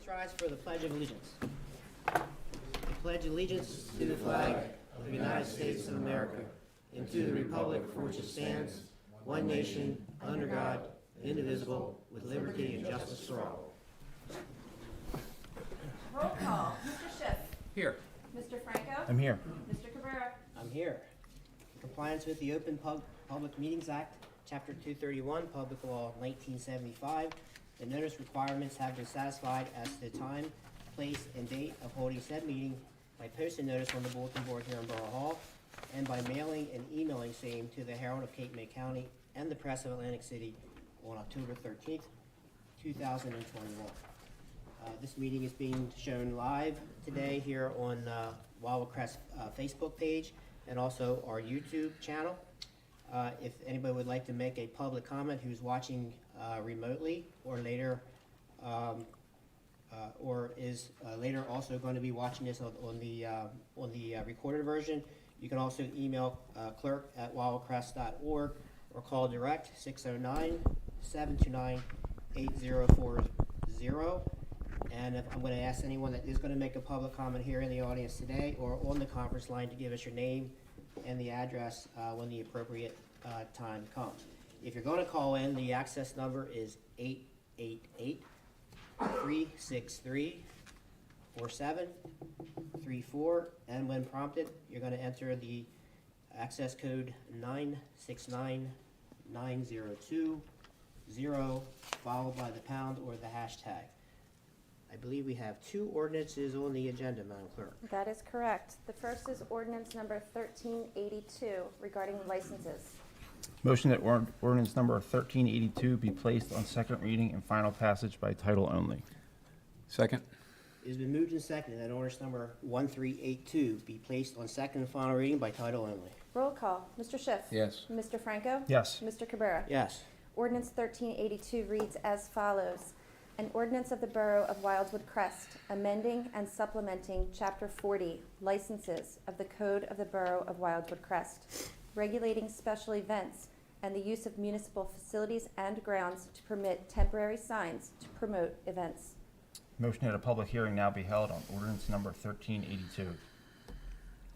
rise for the Pledge of Allegiance. I pledge allegiance to the flag of the United States of America and to the republic for which it stands, one nation, under God, indivisible, with liberty and justice for all. Roll call. Mr. Schiff. Here. Mr. Franco. I'm here. Mr. Cabrera. I'm here. In compliance with the Open Public Meetings Act, Chapter 231, Public Law 1975, the notice requirements have been satisfied as to the time, place, and date of holding said meeting by posting notice on the bulletin board here in Borough Hall and by mailing and emailing same to the Herald of Cape May County and the Press of Atlantic City on October 13th, 2021. This meeting is being shown live today here on Wildwood Crest Facebook page and also our YouTube channel. If anybody would like to make a public comment who's watching remotely or later, or is later also going to be watching this on the recorded version, you can also email clerk@wildwoodcrest.org or call direct 609-729-8040. And if I'm going to ask anyone that is going to make a public comment here in the audience today or on the conference line to give us your name and the address when the appropriate time comes. If you're going to call in, the access number is 888-363-4734, and when prompted, you're going to enter the access code 9699020, followed by the pound or the hashtag. I believe we have two ordinances on the agenda, Madam Clerk. That is correct. The first is ordinance number 1382 regarding licenses. Motion that ordinance number 1382 be placed on second reading and final passage by title only. Second. It has been moved and seconded that ordinance number 1382 be placed on second and final reading by title only. Roll call. Mr. Schiff. Yes. Mr. Franco. Yes. Mr. Cabrera. Yes. Ordinance 1382 reads as follows. An ordinance of the Borough of Wildwood Crest, amending and supplementing Chapter 40, licenses of the Code of the Borough of Wildwood Crest, regulating special events and the use of municipal facilities and grounds to permit temporary signs to promote events. Motion that a public hearing now be held on ordinance number 1382.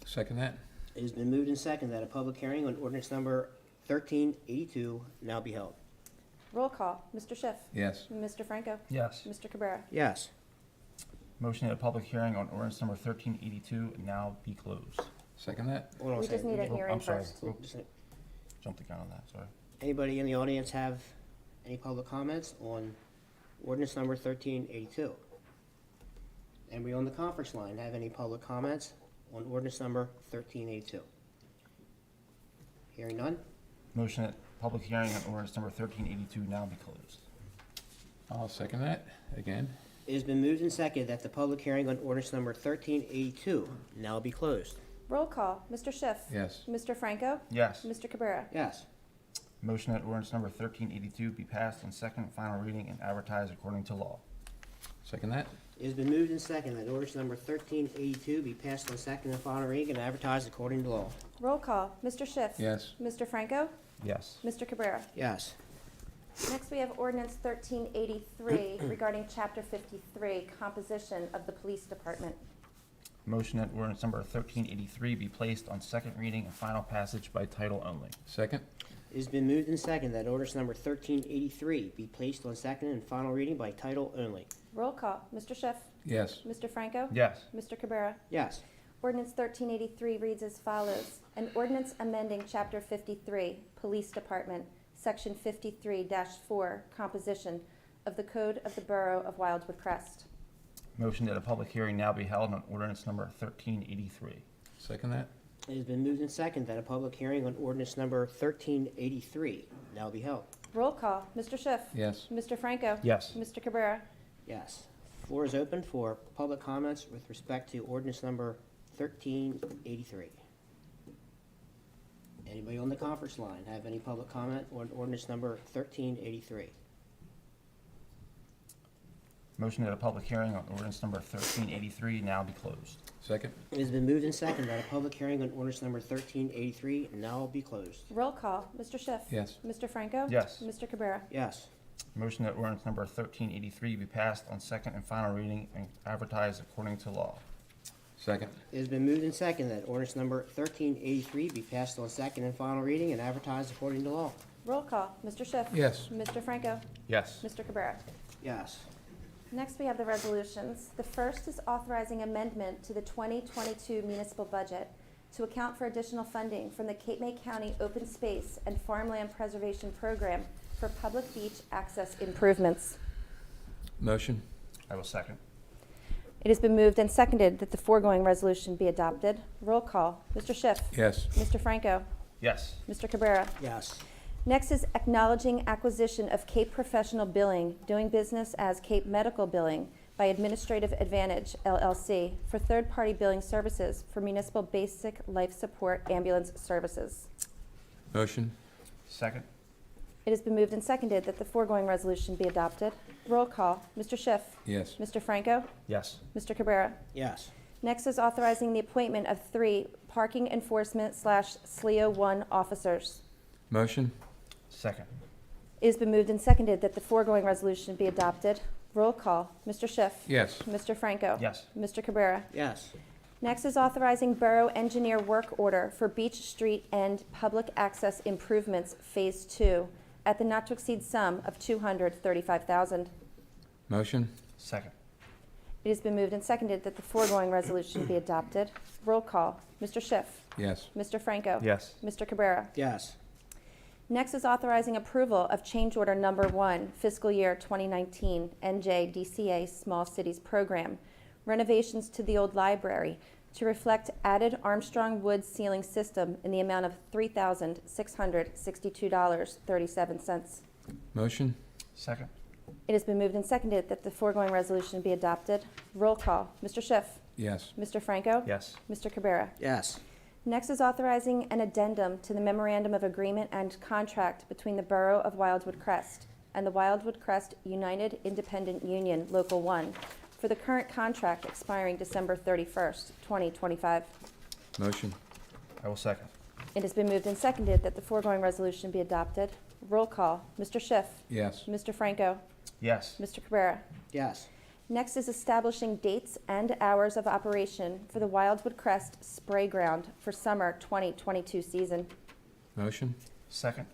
Second that. It has been moved and seconded that a public hearing on ordinance number 1382 now be held. Roll call. Mr. Schiff. Yes. Mr. Franco. Yes. Mr. Cabrera. Yes. Motion that a public hearing on ordinance number 1382 now be closed. Second that. Hold on a We just second. need a Oh, hearing I'm sorry. first. Oh, Just- jumped the gun on that, sorry. Anybody in the audience have any public comments on ordinance number 1382? Anybody on the conference line have any public comments on ordinance number 1382? Hearing none? Motion that public hearing on ordinance number 1382 now be closed. I'll second that again. It has been moved and seconded that the public hearing on ordinance number 1382 now be closed. Roll call. Mr. Schiff. Yes. Mr. Franco. Yes. Mr. Cabrera. Yes. Motion that ordinance number 1382 be passed on second and final reading and advertised according to law. Second that. It has been moved and seconded that ordinance number 1382 be passed on second and final reading and advertised according to law. Roll call. Mr. Schiff. Yes. Mr. Franco. Yes. Mr. Cabrera. Yes. Next, we have ordinance 1383 regarding Chapter 53, composition of the police department. Motion that ordinance number 1383 be placed on second reading and final passage by title only. Second. It has been moved and seconded that ordinance number 1383 be placed on second and final reading by title only. Roll call. Mr. Schiff. Yes. Mr. Franco. Yes. Mr. Cabrera. Yes. Ordinance 1383 reads as follows. An ordinance amending Chapter 53, Police Department, Section 53-4, composition of the Code of the Borough of Wildwood Crest. Motion that a public hearing now be held on ordinance number 1383. Second that. It has been moved and seconded that a public hearing on ordinance number 1383 now be held. Roll call. Mr. Schiff. Yes. Mr. Franco. Yes. Mr. Cabrera. Yes. Floor is open for public comments with respect to ordinance number 1383. Anybody on the conference line have any public comment on ordinance number 1383? Motion that a public hearing on ordinance number 1383 now be closed. Second. It has been moved and seconded that a public hearing on ordinance number 1383 now be closed. Roll call. Mr. Schiff. Yes. Mr. Franco. Yes. Mr. Cabrera. Yes. Motion that ordinance number 1383 be passed on second and final reading and advertised according to law. Second. It has been moved and seconded that ordinance number 1383 be passed on second and final reading and advertised according to law. Roll call. Mr. Schiff. Yes. Mr. Franco. Yes. Mr. Cabrera. Yes. Next, we have the resolutions. The first is authorizing amendment to the 2022 municipal budget to account for additional funding from the Cape May County Open Space and Farmland Preservation Program for public beach access improvements. Motion. I will second. It has been moved and seconded that the foregoing resolution be adopted. Roll call. Mr. Schiff. Yes. Mr. Franco. Yes. Mr. Cabrera. Yes. Next is acknowledging acquisition of Cape Professional Billing, doing business as Cape Medical Billing by Administrative Advantage, LLC, for third-party billing services for municipal basic life support ambulance services. Motion. Second. It has been moved and seconded that the foregoing resolution be adopted. Roll call. Mr. Schiff. Yes. Mr. Franco. Yes. Mr. Cabrera. Yes. Next is authorizing the appointment of 3 parking enforcement / SLEO 1 officers. Motion. Second. It has been moved and seconded that the foregoing resolution be adopted. Roll call. Mr. Schiff. Yes. Mr. Franco. Yes. Mr. Cabrera. Yes. Next is authorizing Borough Engineer work order for Beach Street End Public Access Improvements Phase 2 at the not to exceed sum of $235,000. Motion. Second. It has been moved and seconded that the foregoing resolution be adopted. Roll call. Mr. Schiff. Yes. Mr. Franco. Yes. Mr. Cabrera. Yes. Next is authorizing approval of change order number 1, fiscal year 2019, Njdca Small Cities Program, renovations to the old library to reflect added Armstrong wood ceiling system in the amount of $3,662.37. Motion. Second. It has been moved and seconded that the foregoing resolution be adopted. Roll call. Mr. Schiff. Yes. Mr. Franco. Yes. Mr. Cabrera. Yes. Next is authorizing an addendum to the Memorandum of Agreement and Contract between the Borough of Wildwood Crest and the Wildwood Crest United Independent Union, Local 1, for the current contract expiring December 31st, 2025. Motion. I will second. It has been moved and seconded that the foregoing resolution be adopted. Roll call. Mr. Schiff. Yes. Mr. Franco. Yes. Mr. Cabrera. Yes. Next is establishing dates and hours of operation for the Wildwood Crest Spray Ground for summer 2022 season. Motion. Second.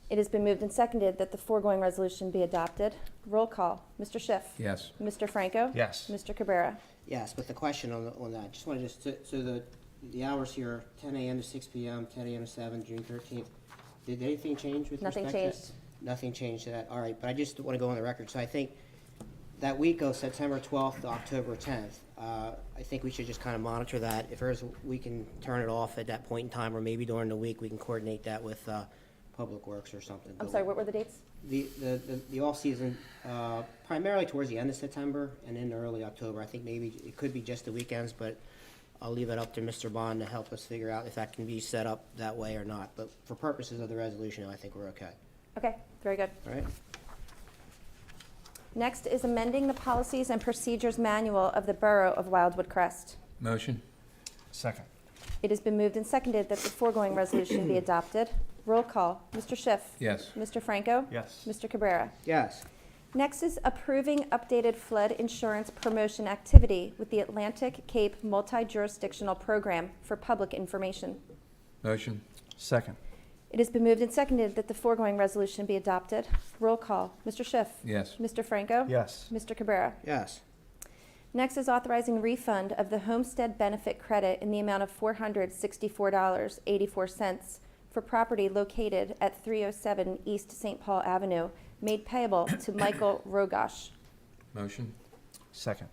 It has been moved and seconded that the foregoing resolution be adopted. Roll call. Mr. Schiff. Yes. Mr. Franco. Yes. Mr. Cabrera. Yes, with the question on that, just wanted so the hours here, 10 a.m. to 6 p.m., 10 a.m. to 7, June 13th. Did anything change with Nothing respect to that? changed. Nothing changed to that. All right, but I just want to go on the record. So I think that week of September 12th to October 10th, I think we should just kind of monitor that. If there's, we can turn it off at that point in time, or maybe during the week we can coordinate that with Public Works or something. I'm sorry, what were the dates? The off-season, primarily towards the end of September and into early October. I think maybe it could be just the weekends, but I'll leave it up to Mr. Bond to help us figure out if that can be set up that way or not. But for purposes of the resolution, I think we're okay. Okay, very good. All right? Next is amending the Policies and Procedures Manual of the Borough of Wildwood Crest. Motion. Second. It has been moved and seconded that the foregoing resolution be adopted. Roll call. Mr. Schiff. Yes. Mr. Franco. Yes. Mr. Cabrera. Yes. Next is approving updated flood insurance promotion activity with the Atlantic Cape Multi-Jurisdictional Program for public information. Motion. Second. It has been moved and seconded that the foregoing resolution be adopted. Roll call. Mr. Schiff. Yes. Mr. Franco. Yes. Mr. Cabrera. Yes. Next is authorizing refund of the Homestead benefit credit in the amount of $464.84 for property located at 307 East St. Paul Avenue, made payable to Michael Rogosh. Motion. Second.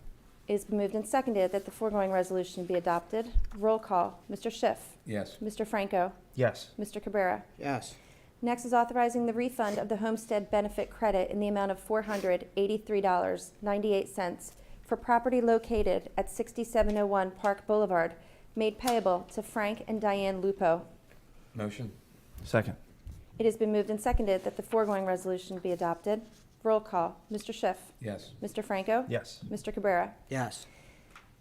It has been moved and seconded that the foregoing resolution be adopted. Roll call. Mr. Schiff. Yes. Mr. Franco. Yes. Mr. Cabrera. Yes. Next is authorizing the refund of the Homestead benefit credit in the amount of $483.98 for property located at 6701 Park Boulevard, made payable to Frank and Diane Lupo. Motion. Second. It has been moved and seconded that the foregoing resolution be adopted. Roll call. Mr. Schiff. Yes. Mr. Franco. Yes. Mr. Cabrera. Yes.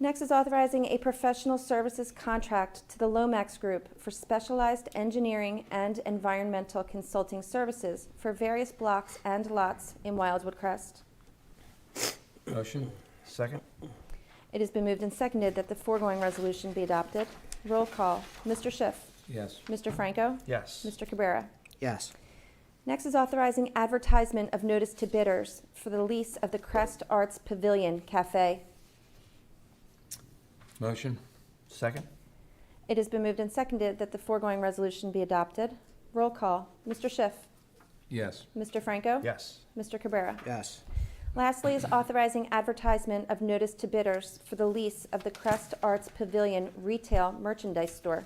Next is authorizing a professional services contract to the Lomax Group for specialized engineering and environmental consulting services for various blocks and lots in Wildwood Crest. Motion? Second? It has been moved and seconded that the foregoing resolution be adopted. Roll call. Mr. Schiff. Yes. Mr. Franco. Yes. Mr. Cabrera. Yes. Next is authorizing advertisement of notice to bidders for the lease of the Crest Arts Pavilion Cafe. Motion? Second? It has been moved and seconded that the foregoing resolution be adopted. Roll call. Mr. Schiff. Yes. Mr. Franco. Yes. Mr. Cabrera. Yes. Lastly is authorizing advertisement of notice to bidders for the lease of the Crest Arts Pavilion retail merchandise store.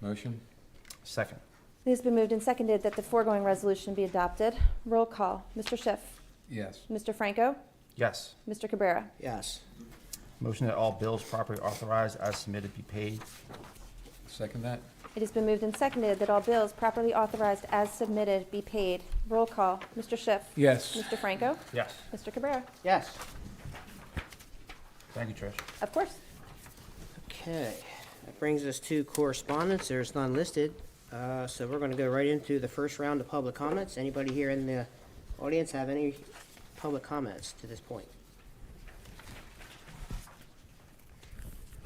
Motion? Second? It has been moved and seconded that the foregoing resolution be adopted. Roll call. Mr. Schiff. Yes. Mr. Franco. Yes. Mr. Cabrera. Yes. Motion that all bills properly authorized as submitted be paid. Second that? It has been moved and seconded that all bills properly authorized as submitted be paid. Roll call. Mr. Schiff. Yes. Mr. Franco. Yes. Mr. Cabrera. Yes. Thank you, Trish. Of course. Okay, that brings us to correspondence. There's none listed. So we're gonna go right into the first round of public comments. Anybody here in the audience have any public comments to this point?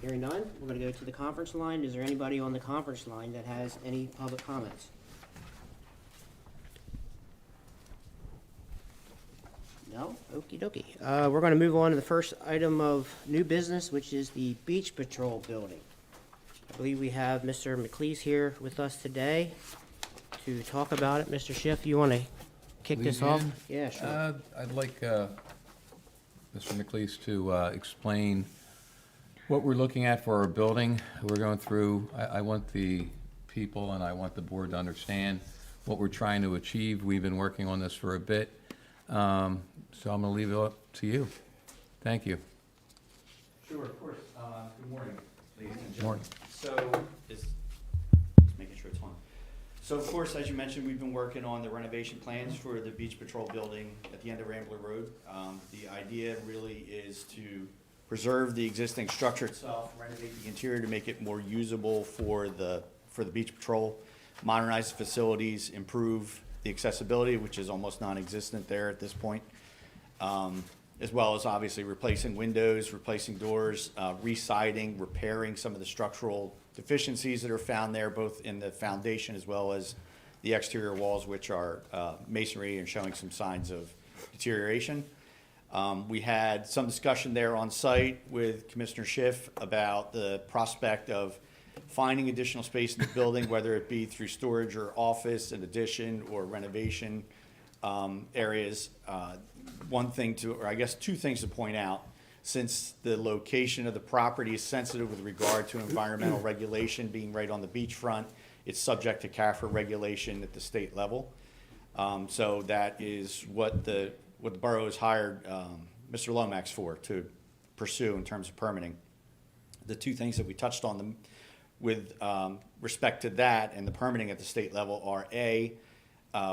Hearing none, we're gonna go to the conference line. Is there anybody on the conference line that has any public comments? No? Okey dokey. We're gonna move on to the first item of new business, which is the Beach Patrol building. I believe we have Mr. McLeese here with us today to talk about it. Mr. Schiff, you wanna kick this off? Lead in? Yeah, sure. I'd like Mr. McLeese to explain what we're looking at for our building. We're going through, I want the people and I want the board to understand what we're trying to achieve. We've been working on this for a bit, so I'm going to leave it up to you. Thank you. Sure, of course. Good morning, ladies and Morning. gentlemen. So, just making sure it's on. So, of course, as you mentioned, we've been working on the renovation plans for the Beach Patrol building at the end of Rambler Road. The idea really is to preserve the existing structure itself, renovate the interior to make it more usable for the Beach Patrol, modernize the facilities, improve the accessibility, which is almost non-existent there at this point, as well as obviously replacing windows, replacing doors, re-siding, repairing some of the structural deficiencies that are found there, both in the foundation as well as the exterior walls, which are masonry and showing some signs of deterioration. We had some discussion there on site with Commissioner Schiff about the prospect of finding additional space in the building, whether it be through storage or office, an addition or renovation areas. One thing to, or I guess two things to point out, since the location of the property is sensitive with regard to environmental regulation being right on the beachfront, it's subject to CAFRA regulation at the state level. So that is what the borough has hired Mr. Lomax for, to pursue in terms of permitting. The two things that we touched on with respect to that and the permitting at the state level are a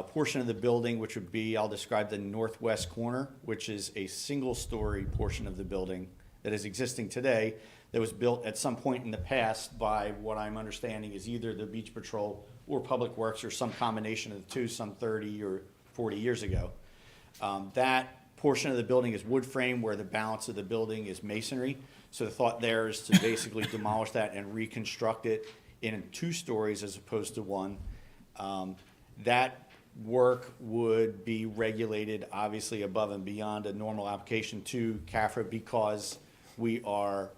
portion of the building, which would be, I'll describe the northwest corner, which is a single-story portion of the building that is existing today, that was built at some point in the past by what I'm understanding is either the Beach Patrol or Public Works or some combination of the two some 30 or 40 years ago. That portion of the building is wood frame, where the balance of the building is masonry. So the thought there is to basically demolish that and reconstruct it in 2 stories as opposed to 1. That work would be regulated obviously above and beyond a normal application to CAFRA, because we are,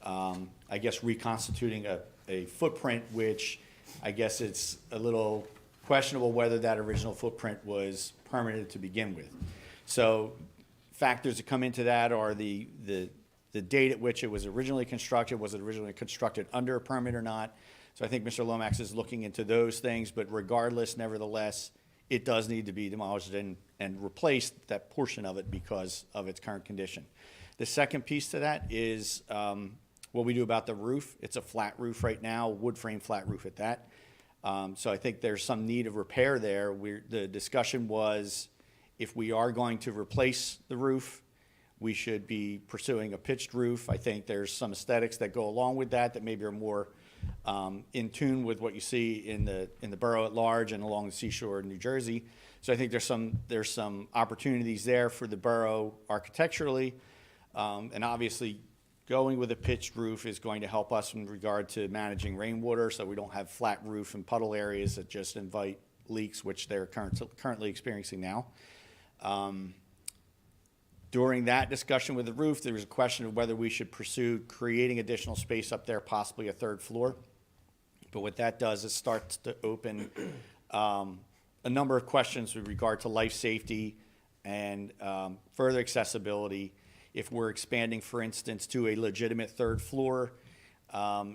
I guess, reconstituting a footprint, which I guess it's a little questionable whether that original footprint was permitted to begin with. So factors that come into that are the date at which it was originally constructed. Was it originally constructed under a permit or not? So I think Mr. Lomax is looking into those things, but regardless, nevertheless, it does need to be demolished and replaced, that portion of it, because of its current condition. The second piece to that is what we do about the roof. It's a flat roof right now, wood frame flat roof at that. So I think there's some need of repair there. The discussion was, if we are going to replace the roof, we should be pursuing a pitched roof. I think there's some aesthetics that go along with that that maybe are more in tune with what you see in the borough at large and along the seashore in New Jersey. So I think there's some opportunities there for the borough architecturally, and obviously going with a pitched roof is going to help us in regard to managing rainwater, so we don't have flat roof and puddle areas that just invite leaks, which they're currently experiencing now. During that discussion with the roof, there was a question of whether we should pursue creating additional space up there, possibly a third floor. But what that does is starts to open a number of questions with regard to life safety and further accessibility. If we're expanding, for instance, to a legitimate third floor,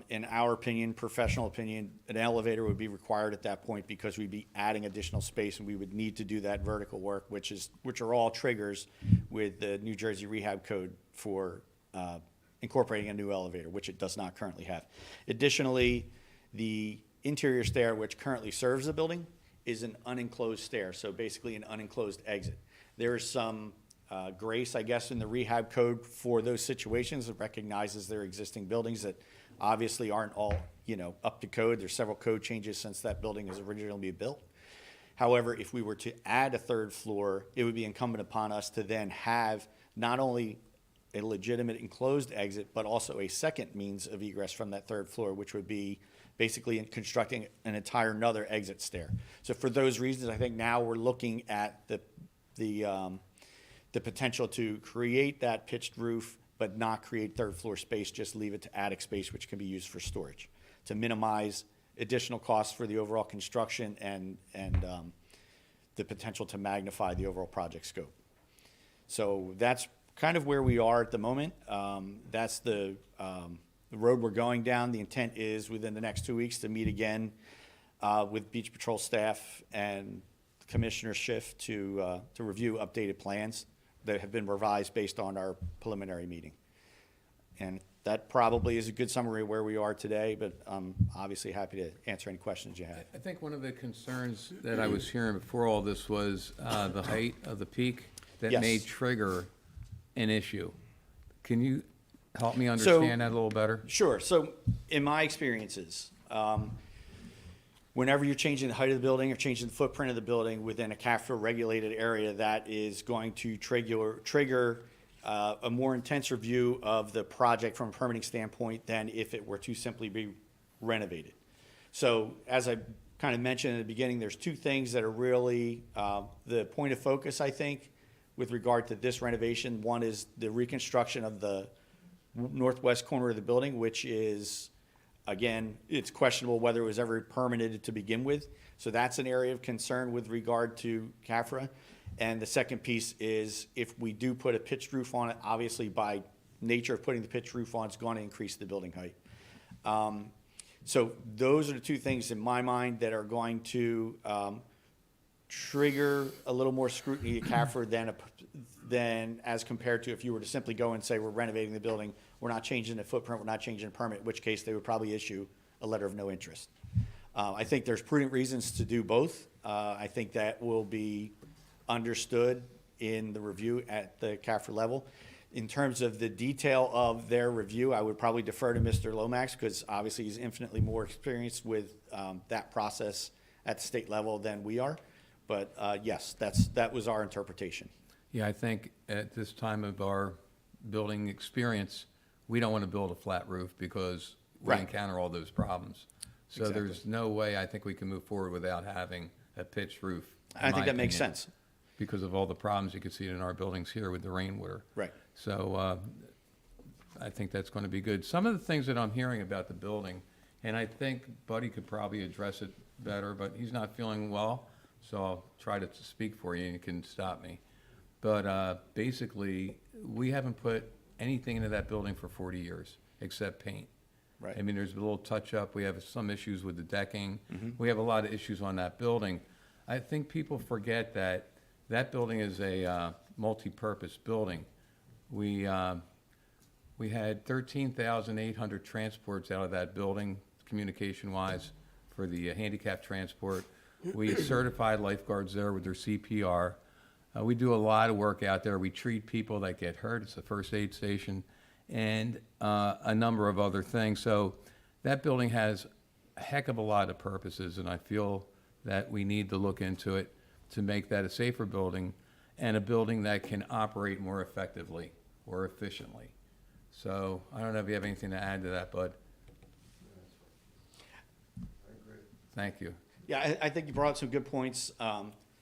in our opinion, professional opinion, an elevator would be required at that point because we'd be adding additional space and we would need to do that vertical work, which are all triggers with the New Jersey Rehab Code for incorporating a new elevator, which it does not currently have. Additionally, the interior stair, which currently serves the building, is an unenclosed stair, so basically an unenclosed exit. There is some grace, I guess, in the rehab code for those situations. It recognizes there are existing buildings that obviously aren't all, up to code. There's several code changes since that building was originally built. However, if we were to add a third floor, it would be incumbent upon us to then have not only a legitimate enclosed exit, but also a second means of egress from that third floor, which would be basically in constructing an entire another exit stair. So for those reasons, I think now we're looking at the potential to create that pitched roof, but not create third floor space, just leave it to attic space, which can be used for storage, to minimize additional costs for the overall construction and the potential to magnify the overall project scope. So that's kind of where we are at the moment. That's the road we're going down. The intent is within the next 2 weeks to meet again with Beach Patrol staff and Commissioner Schiff to review updated plans that have been revised based on our preliminary meeting. And that probably is a good summary of where we are today, but I'm obviously happy to answer any questions you have. I think one of the concerns that I was hearing before all this was the height of the peak that Yes. may trigger an issue. Can you help me understand that a little better? Sure. So in my experiences, whenever you're changing the height of the building or changing the footprint of the building within a CAFRA regulated area, that is going to trigger a more intense review of the project from a permitting standpoint than if it were to simply be renovated. So as I kind of mentioned in the beginning, there's two things that are really the point of focus, I think, with regard to this renovation. One is the reconstruction of the northwest corner of the building, which is, again, it's questionable whether it was ever permitted to begin with. So that's an area of concern with regard to CAFRA. And the second piece is if we do put a pitched roof on it, obviously by nature of putting the pitched roof on, it's going to increase the building height. So those are the two things in my mind that are going to trigger a little more scrutiny at CAFRA than as compared to if you were to simply go and say we're renovating the building, we're not changing the footprint, we're not changing the permit, in which case they would probably issue a letter of no interest. I think there's prudent reasons to do both. I think that will be understood in the review at the CAFRA level. In terms of the detail of their review, I would probably defer to Mr. Lomax because obviously he's infinitely more experienced with that process at the state level than we are. But yes, that was our interpretation. Yeah, I think at this time of our building experience, we don't want to build a flat roof because we Right. encounter all those problems. So Exactly. there's no way I think we can move forward without having a pitched roof. in I think my that makes opinion, sense. because of all the problems you can see in our buildings here with the rainwater. Right. So I think that's going to be good. Some of the things that I'm hearing about the building, and I think Buddy could probably address it better, but he's not feeling well, so I'll try to speak for you and you can stop me. But basically, we haven't put anything into that building for 40 years except paint. Right. I mean, there's a little touch-up. We have some issues with the decking. Mm-hmm. We have a lot of issues on that building. I think people forget that that building is a multi-purpose building. We had 13,800 transports out of that building, communication-wise, for the handicap transport. We certified lifeguards there with their CPR. We do a lot of work out there. We treat people that get hurt. It's a first aid station, and a number of other things. So that building has a heck of a lot of purposes, and I feel that we need to look into it to make that a safer building and a building that can operate more effectively or efficiently. So I don't know if you have anything to add to that, Bud. Thank you. Yeah, I think you brought up some good points.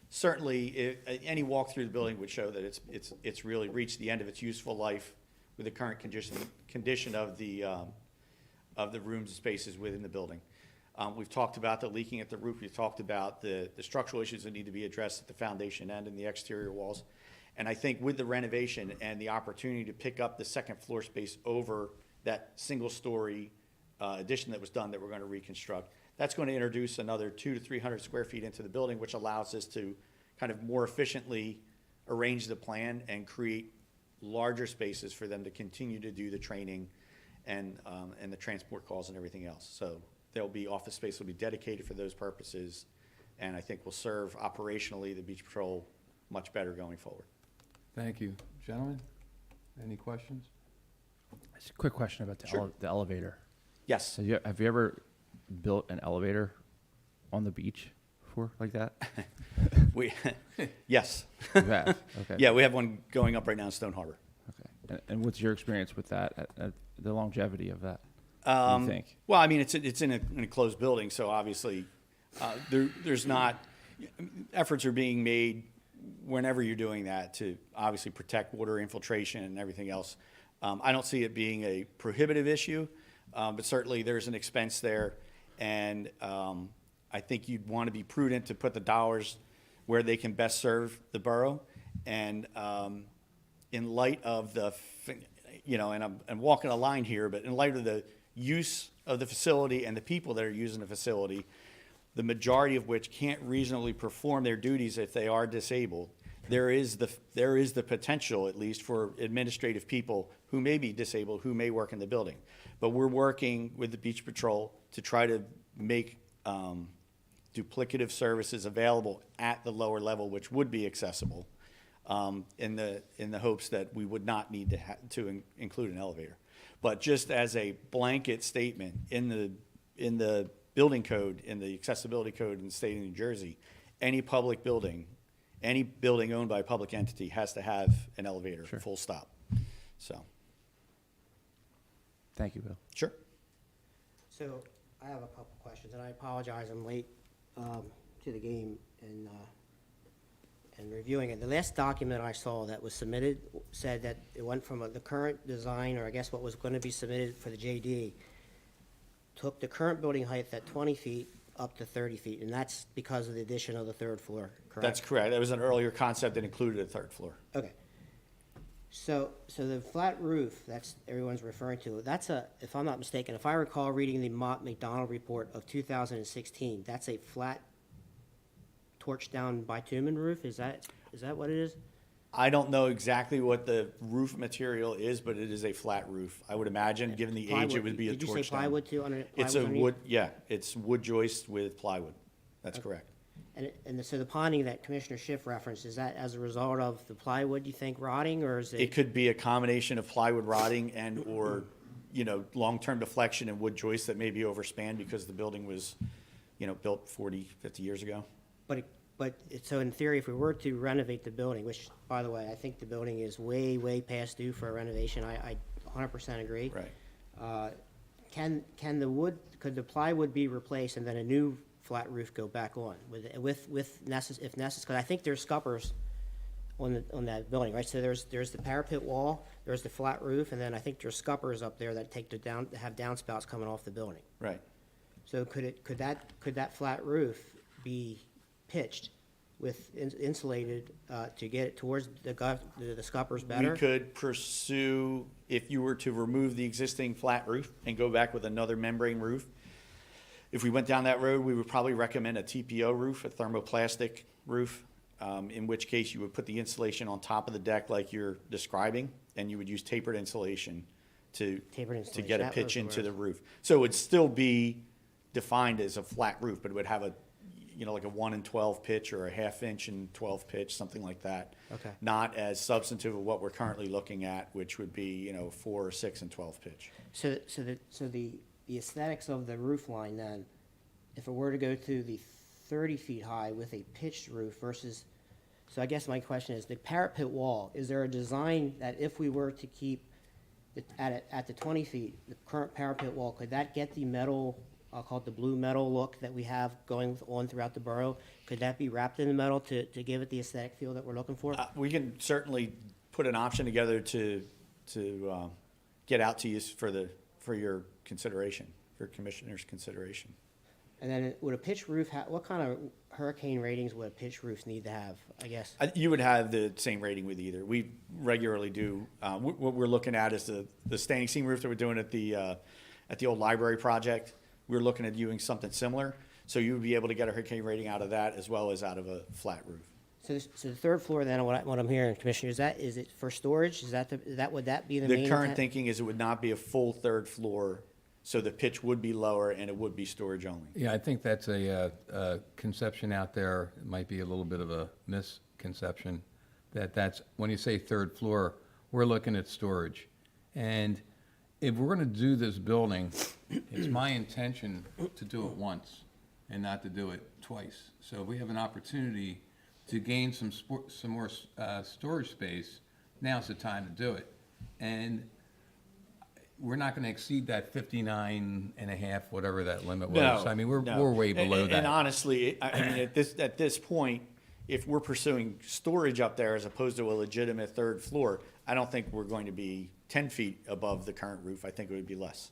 Certainly, any walk through the building would show that it's really reached the end of its useful life with the current condition of the rooms and spaces within the building. We've talked about the leaking at the roof. We've talked about the structural issues that need to be addressed at the foundation end and the exterior walls. And I think with the renovation and the opportunity to pick up the second floor space over that single-story addition that was done that we're going to reconstruct, that's going to introduce another 200 to 300 square feet into the building, which allows us to kind of more efficiently arrange the plan and create larger spaces for them to continue to do the training and the transport calls and everything else. So there'll be office space will be dedicated for those purposes, and I think will serve operationally the Beach Patrol much better going forward. Thank you. Gentlemen, any questions? Just a quick question about the, Sure. the elevator. Yes. So have you ever built an elevator on the beach before, like that? Yes. You have? Okay. Yeah, we have one going up right now in Stone Harbor. Okay. And what's your experience with that, the longevity of that? What do you think? Well, I mean, it's in a closed building, so obviously, there's not, efforts are being made whenever you're doing that to obviously protect water infiltration and everything else. I don't see it being a prohibitive issue, but certainly there's an expense there, and I think you'd want to be prudent to put the dollars where they can best serve the borough, and in light of the, and I'm walking a line here, but in light of the use of the facility and the people that are using the facility, the majority of which can't reasonably perform their duties if they are disabled, there is the potential, at least, for administrative people who may be disabled, who may work in the building. But we're working with the Beach Patrol to try to make duplicative services available at the lower level, which would be accessible, in the hopes that we would not need to include an elevator. But just as a blanket statement, in the building code, in the accessibility code in the state of New Jersey, any public building, any building owned by a public entity has to have an elevator, Sure. full stop. So, Thank you, Bill. sure. So I have a couple questions, and I apologize, I'm late to the game and reviewing it. The last document I saw that was submitted said that it went from the current design, or I guess what was going to be submitted for the JD, took the current building height at 20 feet up to 30 feet, and that's because of the addition of the third floor, correct? That's correct. That was an earlier concept that included a third floor. Okay. So the flat roof, that's everyone's referring to, that's if I'm not mistaken, if I recall reading the Mott McDonald report of 2016, that's a flat torch down bitumen roof? Is that what it is? I don't know exactly what the roof material is, but it is a flat roof. I would imagine, given the age, it Plywood. would be a Did you torch say down. plywood too? It's a wood, yeah, it's wood joist with plywood. That's correct. And so the ponding that Commissioner Schiff referenced, is that as a result of the plywood, you think, rotting, or is It it? could be a combination of plywood rotting and, or, long-term deflection and wood joist that may be overspanned because the building was, built 40, 50 years ago. So in theory, if we were to renovate the building, which, by the way, I think the building is way, way past due for a renovation, I 100% agree. Right. Could the plywood be replaced and then a new flat roof go back on if necessary? Because I think there's scuppers on that building, right? So there's the parapet wall, there's the flat roof, and then I think there's scuppers up there that have downspouts coming off the building. Right. So could that flat roof be pitched with insulated to get it towards the scuppers better? We could pursue, if you were to remove the existing flat roof and go back with another membrane roof. If we went down that road, we would probably recommend a TPO roof, a thermoplastic roof, in which case you would put the insulation on top of the deck like you're describing, and you would use tapered insulation to get a pitch into the roof. So it would still be defined as a flat roof, but it would have like a 1 in 12 pitch or a 1/2 inch and 12 pitch, something like that. Okay. Not as substantive of what we're currently looking at, which would be, 4 or 6 and 12 pitch. So the aesthetics of the roof line then, if it were to go to the 30 feet high with a pitched roof versus, so I guess my question is, the parapet wall, is there a design that if we were to keep it at the 20 feet, the current parapet wall, could that get the metal, I'll call it the blue metal look that we have going on throughout the borough? Could that be wrapped in the metal to give it the aesthetic feel that we're looking for? We can certainly put an option together to get out to you for your consideration, for commissioner's consideration. And then would a pitched roof, what kind of hurricane ratings would a pitched roof need to have, I guess? You would have the same rating with either. We regularly do, what we're looking at is the standing seam roof that we're doing at the old library project. We're looking at using something similar, so you would be able to get a hurricane rating out of that as well as out of a flat roof. So the third floor then, what I'm hearing, Commissioner, is it for storage? Would that be the main The current intent? thinking is it would not be a full third floor, so the pitch would be lower and it would be storage only. Yeah, I think that's a conception out there. It might be a little bit of a misconception, that's, when you say third floor, we're looking at storage. And if we're going to do this building, it's my intention to do it once and not to do it twice. So if we have an opportunity to gain some more storage space, now's the time to do it. And we're not going to exceed that 59 and a half, whatever that limit was. No, I mean, we're no. way below And that. honestly, I mean, at this point, if we're pursuing storage up there as opposed to a legitimate third floor, I don't think we're going to be 10 feet above the current roof. I think it would be less.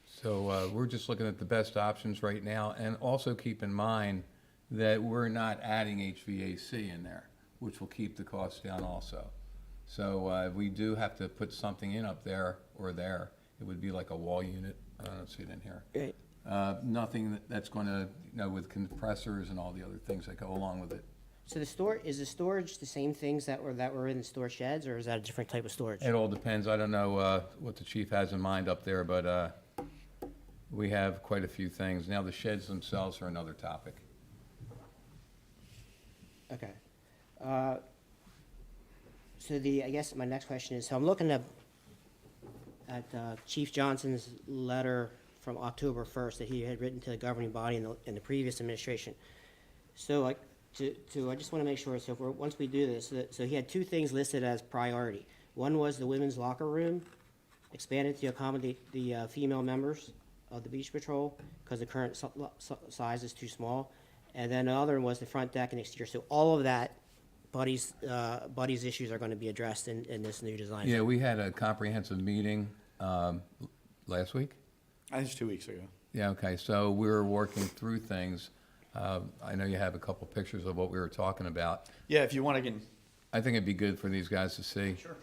So we're just looking at the best options right now, and also keep in mind that we're not adding HVAC in there, which will keep the costs down also. So we do have to put something in up there or there. It would be like a wall unit. I don't see it in here. Right. Nothing that's going to, with compressors and all the other things that go along with it. So is the storage the same things that were in the storage sheds, or is that a different type of storage? It all depends. I don't know what the chief has in mind up there, but we have quite a few things. Now, the sheds themselves are another topic. Okay. So I guess my next question is, so I'm looking at Chief Johnson's letter from October 1st that he had written to the governing body in the previous administration. So I just want to make sure, so once we do this, so he had two things listed as priority. One was the women's locker room, expanded to accommodate the female members of the beach patrol, because the current size is too small. And then the other was the front deck and exterior. So all of that, Buddy's issues are going to be addressed in this new design. Yeah, we had a comprehensive meeting last week. I think it's 2 weeks ago. Yeah, okay, so we were working through things. I know you have a couple pictures of what we were talking about. Yeah, if you want, again. I think it'd be good for these guys to see. Sure.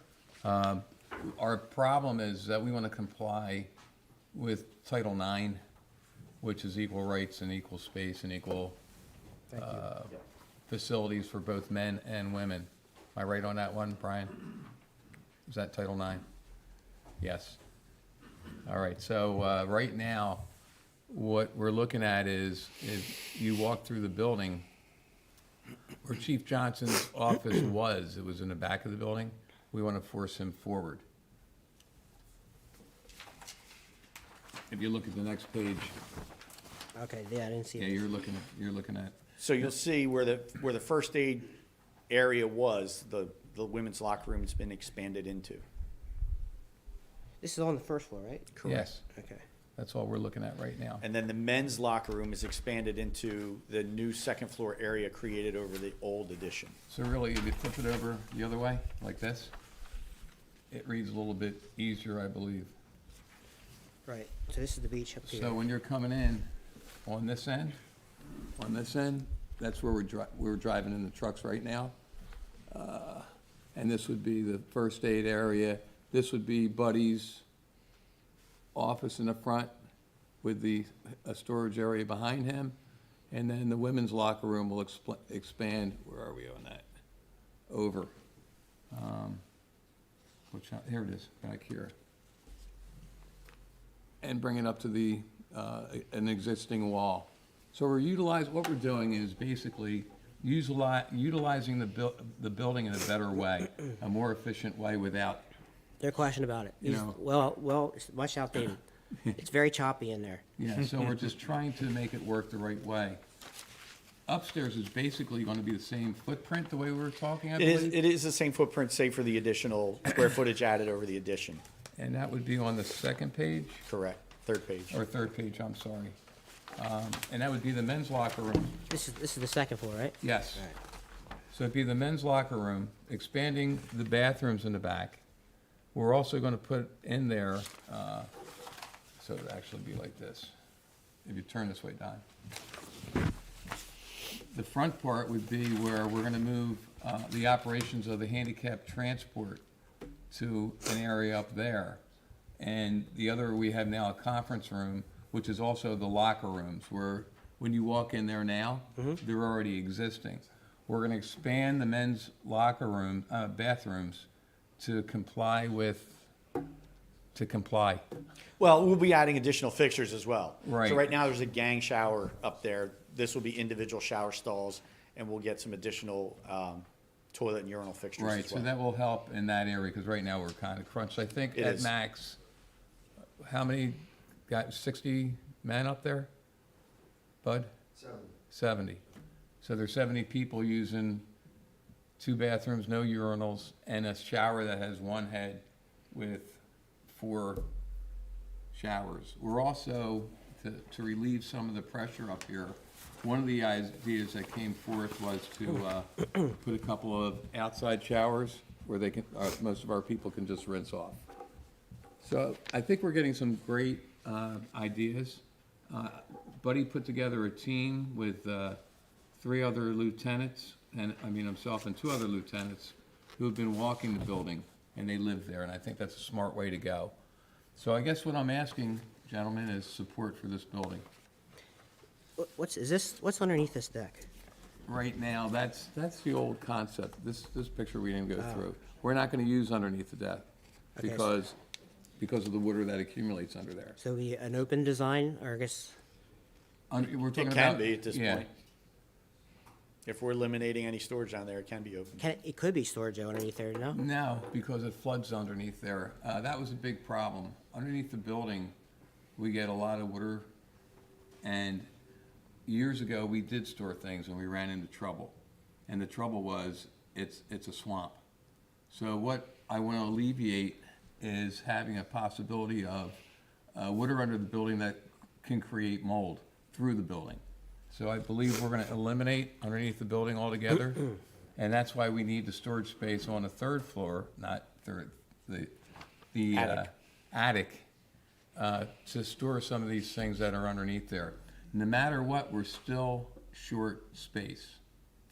Our problem is that we want to comply with Title IX, which is equal rights and equal space and equal Thank you. facilities for both men and women. Am I right on that one, Brian? Is that Title IX? Yes. All right, so right now, what we're looking at is you walk through the building where Chief Johnson's office was. It was in the back of the building. We want to force him forward. If you look at the next page, Okay, yeah, I didn't see yeah, this. you're looking at. So you'll see where the first aid area was, the women's locker room has been expanded into. This is on the first floor, right? Yes, Okay. that's all we're looking at right now. And then the men's locker room is expanded into the new second floor area created over the old addition. So really, if you flip it over the other way, like this, it reads a little bit easier, I believe. Right, so this is the beach up here. So when you're coming in on this end, that's where we're driving in the trucks right now. And this would be the first aid area. This would be Buddy's office in the front with a storage area behind him. And then the women's locker room will expand, where are we on that? Over. Here it is, back here. And bring it up to an existing wall. So what we're doing is basically utilizing the building in a better way, a more efficient way without, No question about it. You know. Well, it's much outdated. It's very choppy in there. so we're just trying to make it work the right way. Upstairs is basically going to be the same footprint, the way we were talking, I believe? It is the same footprint, save for the additional square footage added over the addition. And that would be on the second page, Correct. Third page. or third page, I'm sorry. And that would be the men's locker room. This is the second floor, right? Yes. All right. So it'd be the men's locker room, expanding the bathrooms in the back. We're also going to put in there, so it'd actually be like this, if you turn this way, Don. The front part would be where we're going to move the operations of the handicap transport to an area up there. And the other, we have now a conference room, which is also the locker rooms, where when you walk in there now, they're already existing. We're going to expand the men's locker room, bathrooms to comply. Well, we'll be adding additional fixtures as well. Right. So right now, there's a gang shower up there. This will be individual shower stalls, and we'll get some additional toilet and urinal fixtures Right, as well. so that will help in that area, because right now we're kind of crunched. I think It at is. max, how many, got 60 men up there? Bud? 70. So there's 70 people using 2 bathrooms, no urinals, and a shower that has 1 head with 4 showers. We're also, to relieve some of the pressure up here, one of the ideas that came forth was to put a couple of outside showers where they can, most of our people can just rinse off. So I think we're getting some great ideas. Buddy put together a team with 3 other lieutenants, himself and 2 other lieutenants who have been walking the building, and they live there, and I think that's a smart way to go. So I guess what I'm asking, gentlemen, is support for this building. What's underneath this deck? Right now, that's the old concept. This picture we didn't go through. We're not gonna use underneath the deck Okay, because of the water that accumulates under there. So be an open design, or I guess, We're talking It about. can be at this yeah. point. If we're eliminating any storage down there, it can be open. it could be storage though underneath there, no? No, because it floods underneath there. That was a big problem. Underneath the building, we get a lot of water, and years ago, we did store things and we ran into trouble. And the trouble was, it's a swamp. So what I want to alleviate is having a possibility of water under the building that can create mold through the building. So I believe we're going to eliminate underneath the building altogether. And that's why we need the storage space on the 3rd floor, not third, the attic, to store some of these things that are underneath there. No matter what, we're still short space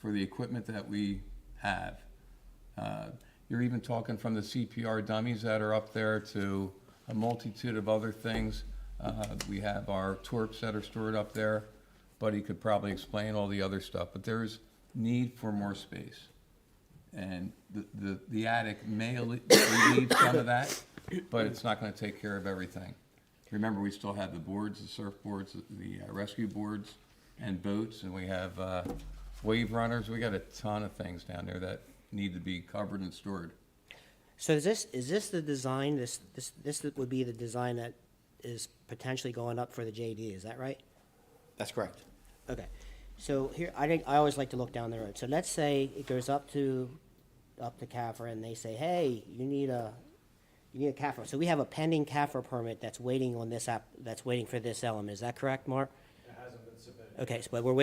for the equipment that we have. You're even talking from the CPR dummies that are up there to a multitude of other things. We have our torps that are stored up there. Buddy could probably explain all the other stuff, but there's need for more space. And the attic may relieve some of that, but it's not gonna take care of everything. Remember, we still have the boards, the surfboards, the rescue boards, and boats, and we have wave runners. We got a ton of things down there that need to be covered and stored. So is this the design, this would be the design that is potentially going up for the JD, is that right? That's correct. Okay, so here, I always like to look down the road. So let's say it goes up to CAFR and they say, hey, you need a CAFR. So we have a pending CAFR permit that's waiting on that's waiting for this element. Is that correct, Mark? It hasn't been submitted. Okay, so but we're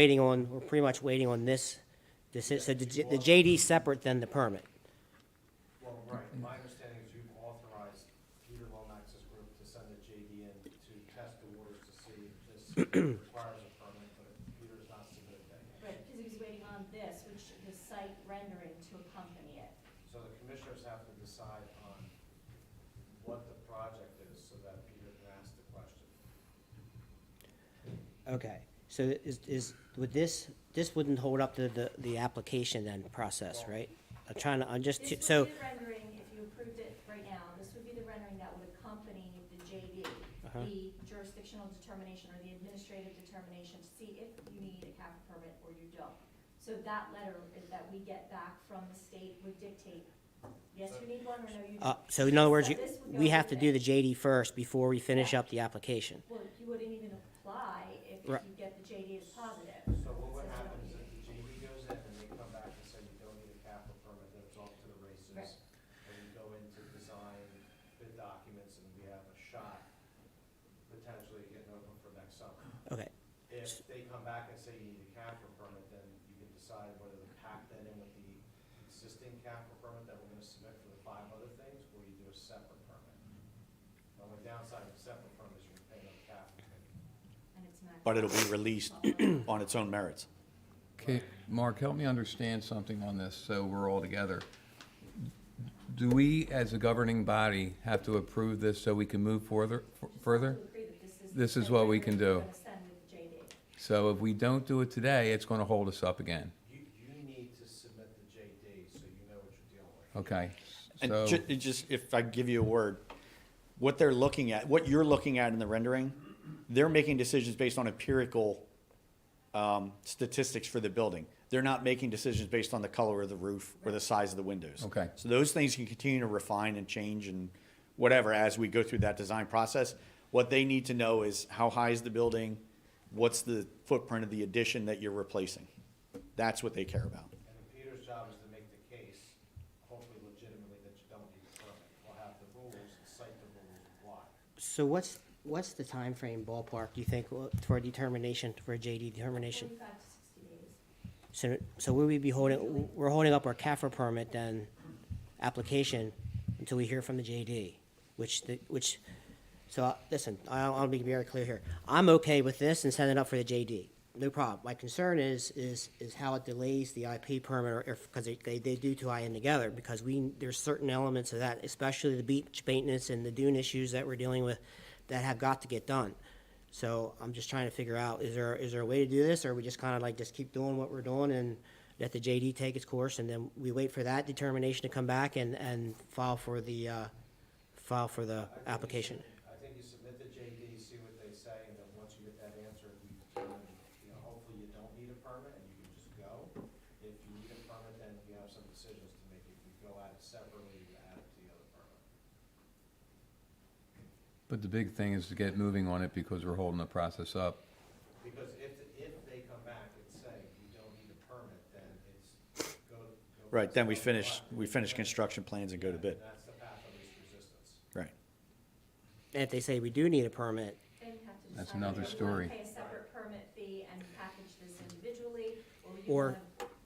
pretty much waiting on this, so the JD is separate than the permit. Well, right, my understanding is you've authorized Peter Lomax's group to send a JD in to test the waters to see if this requires a permit, but Peter's not submitted that yet. Right, because he was waiting on this, which the site rendering to accompany it. So the commissioners have to decide on what the project is so that Peter can ask the question. Okay, so would this wouldn't hold up to the application then process, right? This would be the rendering, if you approved it right now, this would be the rendering that would accompany the JD, the jurisdictional determination or the administrative determination, to see if So that letter that we get back from the state would dictate, yes, you need one, or no, you don't. So in other words, So this would go we have to with do it. the JD first before we finish up the application. Well, you wouldn't even apply if Right. you get the JD as positive. So what would happen is if the JD goes in and they come back and say you don't need a capital permit, then it's off to the races. Right. And we go into design, bid documents, and we have a shot potentially getting open for next summer. Okay. If they come back and say you need a capital permit, then you can decide whether to pack that in with the existing capital permit that we're gonna submit for the 5 other things, or you do a separate permit. The only downside of a separate permit is you're paying another capital fee. And it's not. But it'll be released on its own merits. Okay, Mark, help me understand something on this so we're all together. Do we, as a governing body, have to approve this so we can move further? Agree that This is the what we can rendering do. we're gonna send with the JD. So if we don't do it today, it's going to hold us up again. You need to submit the JD so you know what you're dealing with. Okay, And so, just, if I give you a word, what they're looking at, what you're looking at in the rendering, they're making decisions based on empirical statistics for the building. They're not making decisions based on the color of the roof or the size of the windows. Okay. So those things can continue to refine and change and whatever as we go through that design process. What they need to know is how high is the building, what's the footprint of the addition that you're replacing. That's what they care about. And then Peter's job is to make the case, hopefully legitimately, that you don't need a permit. We'll have the rules and cite the rules of why. So what's the time frame ballpark, do you think, for a determination, for a JD determination? 45 to 60 days. So will we be we're holding up our CAFR permit then, application, until we hear from the JD, listen, I'll be very clear here. I'm okay with this and setting it up for the JD, no problem. My concern is how it delays the IP permit, or because they do tie in together, because there's certain elements of that, especially the beach maintenance and the dune issues that we're dealing with, that have got to get done. So I'm just trying to figure out, is there a way to do this, or we just kind of like just keep doing what we're doing and let the JD take its course, and then we wait for that determination to come back and file for the application? I think you submit the JD, see what they say, and then once you get that answer, we determine, hopefully you don't need a permit and you can just go. If you need a permit, then we have some decisions to make. If you go at it separately, you add it to the other permit. but the big thing is to get moving on it because we're holding the process up. Because if they come back and say you don't need a permit, then it's go. Right, then we finish construction plans and go to bid. That's the path of least resistance. Right. And if they say we do need a permit, Then you have to That's decide another whether you wanna story. pay a separate permit fee and package this individually, or you Or wanna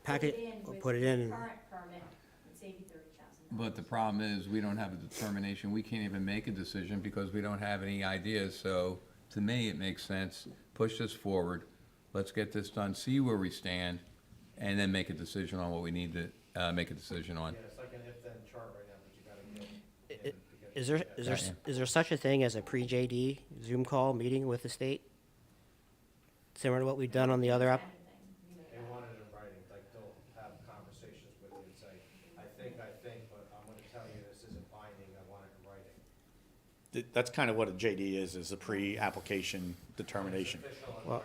pack it, or put it in. with the current permit and save you $30,000. But the problem is, we don't have a determination, we can't even make a decision because we don't have any ideas, so to me, it makes sense, push this forward, let's get this done, see where we stand, and then make a decision on what we need to, make a decision on. Yeah, it's like an if-then chart right now, but you gotta get. in to get Is there, it is there, checked. is there such a thing as a pre-JD Zoom call meeting with the state? Similar to what we've done on the other app? Anything, you know They that. want it in writing, like they'll have conversations with you and say, I think, but I'm gonna tell you this isn't binding, I want it in writing. That's kind of what a JD is a pre-application determination. It's official in Well,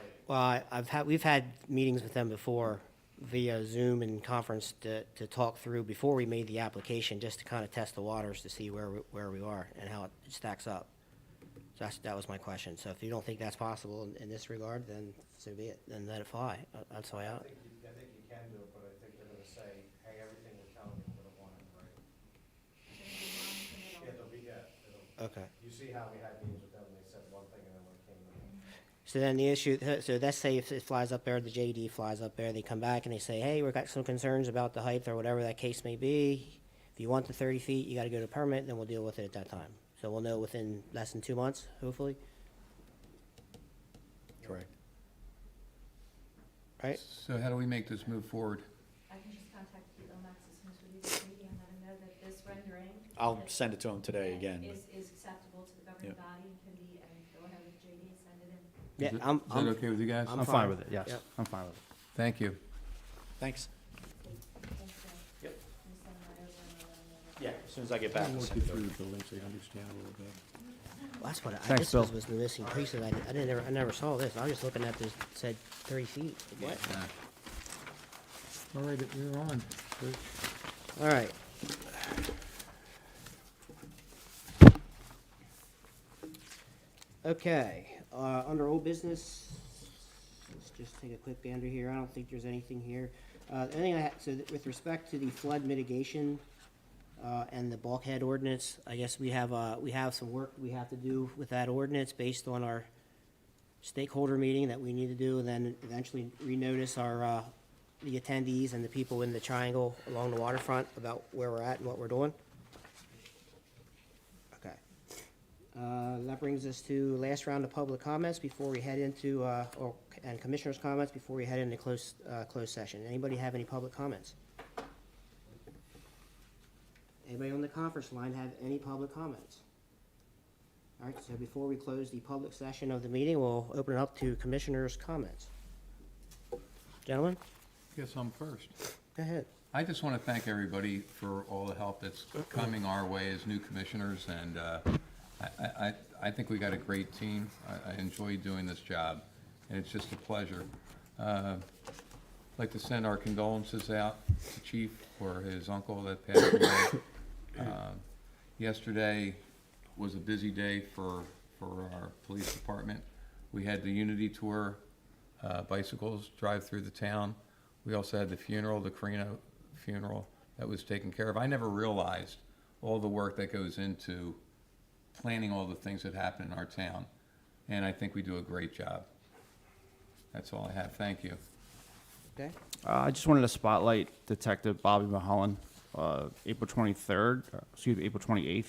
writing. we've had meetings with them before via Zoom and conference to talk through before we made the application, just to kind of test the waters to see where we are and how it stacks up. So that was my question. So if you don't think that's possible in this regard, then so be it, then let it fly. That's the way I out. think you can do it, but I think they're gonna say, hey, everything we're telling you, we're gonna want it in writing. Yeah, there'll be, it'll, Okay. you see how we had meetings with them, they said one thing, and then when it came to. So then the issue, so let's say if it flies up there, the JD flies up there, they come back and they say, hey, we've got some concerns about the height or whatever that case may be. If you want the 30 feet, you gotta go to permit, then we'll deal with it at that time. So we'll know within less than 2 months, hopefully, Correct. right? So how do we make this move forward? I can just contact the Lomax as soon as we do the meeting and let them know that this rendering. I'll send it to them today again. Is acceptable to the governing Yep. body and can be, and go ahead with JD and send it in. Yeah, Is it- I'm Is that okay with you guys? I'm I'm fine. fine with it, yes, Yep. I'm fine with it. Thank you. Thanks. Thanks, Joe. Yep. Can you send that over and I'll let them know? Yeah, as soon as I get back. I'll send it over. the building so you understand a little bit. Well, that's what Thanks, this Bill. was the missing piece of that. I never saw this. I was just looking at this, said 30 feet. What? Yeah. All right, you're on. Good. All right. Okay, under old business, let's just take a quick gander here. I don't think there's anything here. With respect to the flood mitigation, and the bulkhead ordinance, I guess we have some work we have to do with that ordinance based on our stakeholder meeting that we need to do, and then eventually renotice our, the attendees and the people in the triangle along the waterfront about where we're at and what we're doing. Okay. That brings us to last round of public comments before we head into, and commissioners' comments before we head into closed session. Anybody have any public comments? Anybody on the conference line have any public comments? All right, so before we close the public session of the meeting, we'll open it up to commissioners' comments. Gentlemen, Guess I'm first. go ahead. I just want to thank everybody for all the help that's coming our way as new commissioners, and I think we got a great team. I enjoy doing this job, and it's just a pleasure. I'd like to send our condolences out to Chief for his uncle that passed away. Yesterday was a busy day for our police department. We had the Unity Tour, bicycles drive through the town. We also had the funeral, the Carino funeral that was taken care of. I never realized all the work that goes into planning all the things that happen in our town, and I think we do a great job. That's all I have. Thank you. Okay. I just wanted to spotlight Detective Bobby Mulholland. April 28th,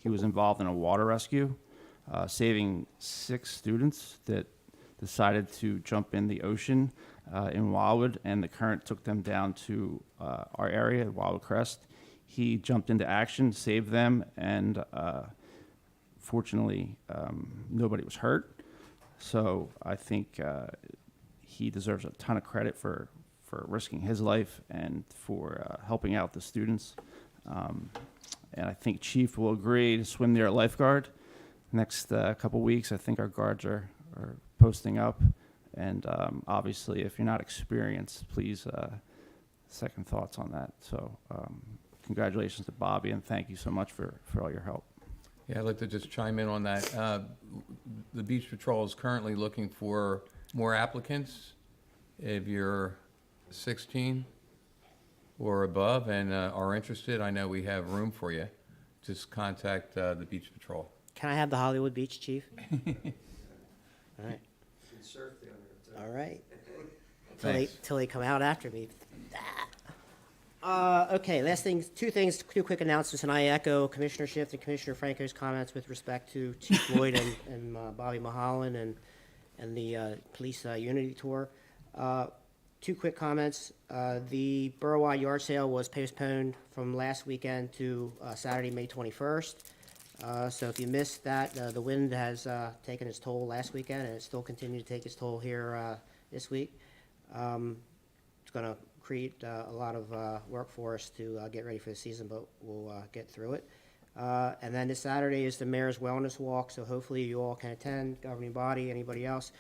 he was involved in a water rescue, saving 6 students that decided to jump in the ocean in Wildwood, and the current took them down to our area, Wildwood Crest. He jumped into action, saved them, and fortunately, nobody was hurt. So I think he deserves a ton of credit for risking his life and for helping out the students. And I think Chief will agree to swim near a lifeguard. Next couple weeks, I think our guards are posting up. And obviously, if you're not experienced, please second thoughts on that. So congratulations to Bobby, and thank you so much for all your help. Yeah, I'd like to just chime in on that. The Beach Patrol is currently looking for more applicants. If you're 16 or above and are interested, I know we have room for you. Just contact the Beach Patrol. Can I have the Hollywood Beach, Chief? All right. All right. Thanks. Till they come out after me. Okay, two quick announcements, and I echo Commissioner Schiff and Commissioner Franco's comments with respect to Chief Floyd and Bobby Mulholland and the police Unity Tour. 2 quick comments. The borough-wide yard sale was postponed from last weekend to Saturday, May 21st. So if you missed that, the wind has taken its toll last weekend, and it's still continuing to take its toll here this week. It's going to create a lot of work for us to get ready for the season, but we'll get through it. And then this Saturday is the Mayor's Wellness Walk, so hopefully you all can attend, governing body, anybody else.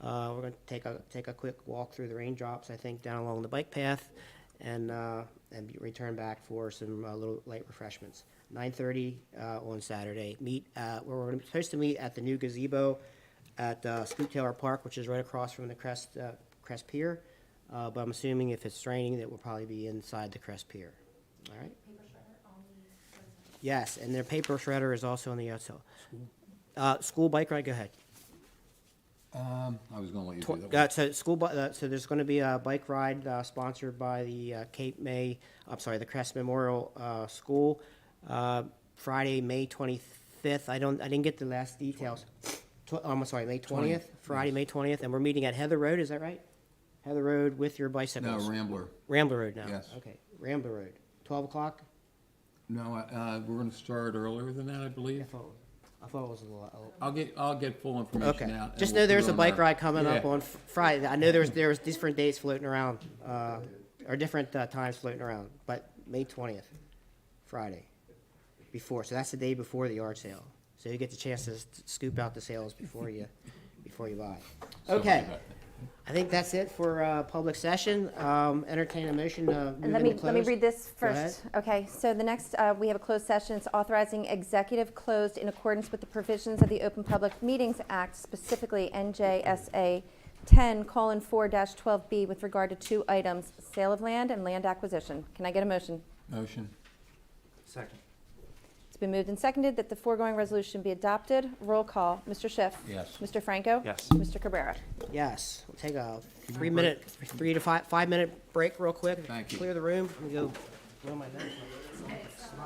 We're going to take a quick walk through the raindrops, I think, down along the bike path, and return back for some little light refreshments. 9:30 on Saturday. We're supposed to meet at the new gazebo at Scoop Taylor Park, which is right across from the Crest Pier. But I'm assuming if it's raining, that we'll probably be inside the Crest Pier. All right. Yes, and their paper shredder is also on the outside. School bike ride. Go ahead. I was going to let you do that. So there's going to be a bike ride sponsored by the the Crest Memorial School, Friday, May 25th. I didn't get the last details. I'm sorry, May 20th. Friday, May 20th, and we're meeting at Heather Road. Is that right? Heather Road with your bicycles. No, Rambler. Rambler Road now. Yes. Okay, Rambler Road. 12 o'clock. No, we're going to start earlier than that, I believe. I thought it was a little. I'll get full information Okay. out. and Just we'll know put it there's a on bike our- ride coming up Yeah. on Friday. I know there was different dates floating around, or different times floating around, but May 20th, Friday, before. So that's the day before the yard sale. So you get the chance to scoop out the sales before you buy. Something Okay. like that. I think that's it for public session. Entertain a motion to move And let into me closed. read this Go ahead. first. Okay, so the next, we have a closed session. It's authorizing executive closed in accordance with the provisions of the Open Public Meetings Act, specifically NJSA 10:4-12B with regard to two items, sale of land and land acquisition. Can I get a motion? Motion. Second. It's been moved and seconded that the foregoing resolution be adopted. Roll call. Mr. Schiff. Yes. Mr. Franco. Yes. Mr. Cabrera. Yes, we'll take a 3 to 5 minute break real quick. Thank you. Clear the room. Let me go blow my nose.